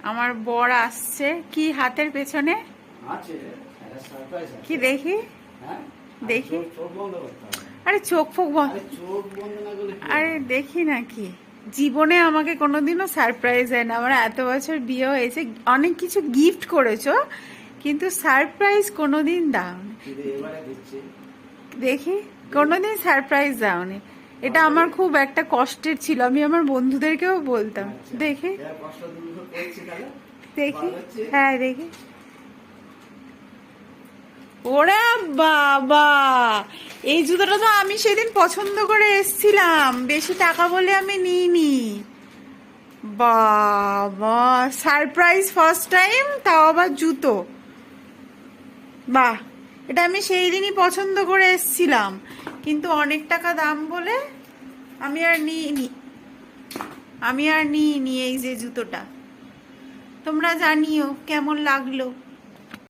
আমার বর আসছে। কি হাতের পেছনে কি দেখি? দেখি। আরে চোখ ফোক বন্ধ। আরে দেখি নাকি। জীবনে আমাকে কোনোদিনও সারপ্রাইজ দেয় না। আমার এত বছর বিয়ে হয়েছে, অনেক কিছু গিফট করেছো, কিন্তু সারপ্রাইজ কোনোদিন দাওনি। দেখি, কোনোদিন সারপ্রাইজ দাওনি। এটা আমার খুব একটা কষ্টের ছিল, আমি আমার বন্ধুদেরকেও বলতাম। দেখি দেখি, হ্যাঁ দেখি। ওরে বাবা, এই জুতোটা তো আমি সেদিন পছন্দ করে এসছিলাম, বেশি টাকা বলে আমি নিইনি। বাবা, সারপ্রাইজ ফার্স্ট টাইম, তাও আবার জুতো। বাহ, এটা আমি সেই দিনই পছন্দ করে এসছিলাম, কিন্তু অনেক টাকা দাম বলে আমি আর নিইনি এই যে জুতোটা। তোমরা জানিও কেমন লাগলো।